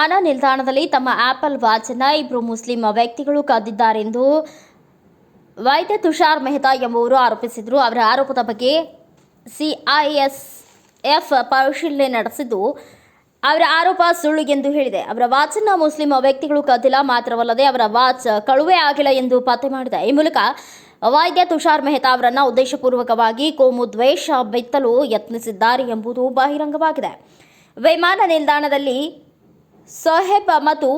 ವಿಮಾನ ನಿಲ್ದಾಣದಲ್ಲಿ ತಮ್ಮ ಆಪಲ್ ವಾಚ್ ಅನ್ನು ಇಬ್ಬರು ಮುಸ್ಲಿಂ ವ್ಯಕ್ತಿಗಳು ಕದ್ದಿದ್ದಾರೆಂದು ವೈದ್ಯ ತುಷಾರ್ ಮೆಹ್ತಾ ಎಂಬುವರು ಆರೋಪಿಸಿದರು. ಅವರ ಆರೋಪದ ಬಗ್ಗೆ ಸಿಐಎಸ್ಎಫ್ ಪರಿಶೀಲನೆ ನಡೆಸಿದ್ದು ಅವರ ಆರೋಪ ಸುಳ್ಳು ಎಂದು ಹೇಳಿದೆ. ಅವರ ವಾಚನ್ನು ಮುಸ್ಲಿಂ ವ್ಯಕ್ತಿಗಳು ಕದ್ದಿಲ್ಲ, ಮಾತ್ರವಲ್ಲದೆ ಅವರ ವಾಚ್ ಕಳುವೆ ಆಗಿಲ್ಲ ಎಂದು ಪತ್ತೆ ಮಾಡಿದೆ. ಈ ಮೂಲಕ ವೈದ್ಯ ತುಷಾರ್ ಮೆಹ್ತಾ ಅವರನ್ನು ಉದ್ದೇಶಪೂರ್ವಕವಾಗಿ ಕೋಮು ದ್ವೇಷ ಬಿತ್ತಲು ಯತ್ನಿಸಿದ್ದಾರೆ ಎಂಬುದು ಬಹಿರಂಗವಾಗಿದೆ. ವಿಮಾನ ನಿಲ್ದಾಣದಲ್ಲಿ ಸೊಹೇಬ್ ಮತ್ತು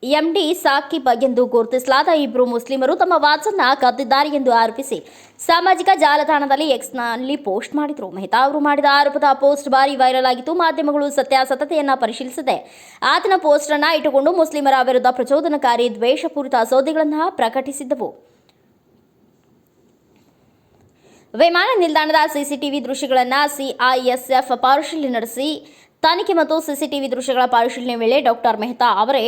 ಎಂಡಿ ಸಾಕಿಬ್ ಎಂದು ಗುರುತಿಸಲಾದ ಇಬ್ಬರು ಮುಸ್ಲಿಮರು ತಮ್ಮ ವಾಚನ್ನು ಕದ್ದಿದ್ದಾರೆ ಎಂದು ಆರೋಪಿಸಿ ಸಾಮಾಜಿಕ ಜಾಲತಾಣದಲ್ಲಿ ಎಕ್ಸ್ನಲ್ಲಿ ಪೋಸ್ಟ್ ಮಾಡಿದರು. ಮೆಹ್ತಾ ಅವರು ಮಾಡಿದ ಆರೋಪದ ಪೋಸ್ಟ್ ಭಾರಿ ವೈರಲ್ ಆಗಿತ್ತು. ಮಾಧ್ಯಮಗಳು ಸತ್ಯಾಸತ್ಯತೆಯನ್ನು ಪರಿಶೀಲಿಸದೆ ಆತನ ಪೋಸ್ಟ್ ಅನ್ನು ಇಟ್ಟುಕೊಂಡು ಮುಸ್ಲಿಮರ ವಿರುದ್ಧ ಪ್ರಚೋದನಕಾರಿ ದ್ವೇಷಪೂರಿತ ಸುದ್ದಿಗಳನ್ನು ಪ್ರಕಟಿಸಿದ್ದವು. ವಿಮಾನ ನಿಲ್ದಾಣದ ಸಿಸಿಟಿವಿ ದೃಶ್ಯಗಳನ್ನು ಸಿಐಎಸ್ಎಫ್ ಪರಿಶೀಲನೆ ನಡೆಸಿ ತನಿಖೆ ಮತ್ತು ಸಿಸಿಟಿವಿ ದೃಶ್ಯಗಳ ಪರಿಶೀಲನೆ ವೇಳೆ ಡಾಕ್ಟರ್ ಮೆಹ್ತಾ ಅವರೇ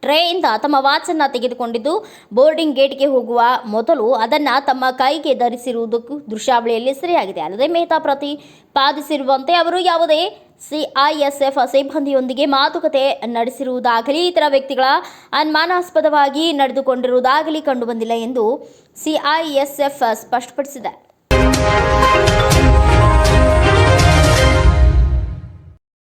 ಟ್ರೇಯಿಂದ ತಮ್ಮ ವಾಚನ್ನು ತೆಗೆದುಕೊಂಡಿದ್ದು ಬೋರ್ಡಿಂಗ್ ಗೇಟ್ಗೆ ಹೋಗುವ ಮೊದಲು ಅದನ್ನು ತಮ್ಮ ಕೈಗೆ ಧರಿಸಿರುವುದಕ್ಕೂ ದೃಶ್ಯಾವಳಿಯಲ್ಲಿ ಸೆರೆಯಾಗಿದೆ. ಅಲ್ಲದೆ ಮೆಹ್ತಾ ಪ್ರತಿಪಾದಿಸಿರುವಂತೆ ಅವರು ಯಾವುದೇ ಸಿಐಎಸ್ಎಫ್ ಸಿಬ್ಬಂದಿಯೊಂದಿಗೆ ಮಾತುಕತೆ ನಡೆಸಿರುವುದಾಗಲಿ ಇತರ ವ್ಯಕ್ತಿಗಳ ಅನುಮಾನಾಸ್ಪದವಾಗಿ ನಡೆದುಕೊಂಡಿರುವುದಾಗಲಿ ಕಂಡುಬಂದಿಲ್ಲ ಎಂದು ಸಿಐಎಸ್ಎಫ್ ಸ್ಪಷ್ಟಪಡಿಸಿದೆ.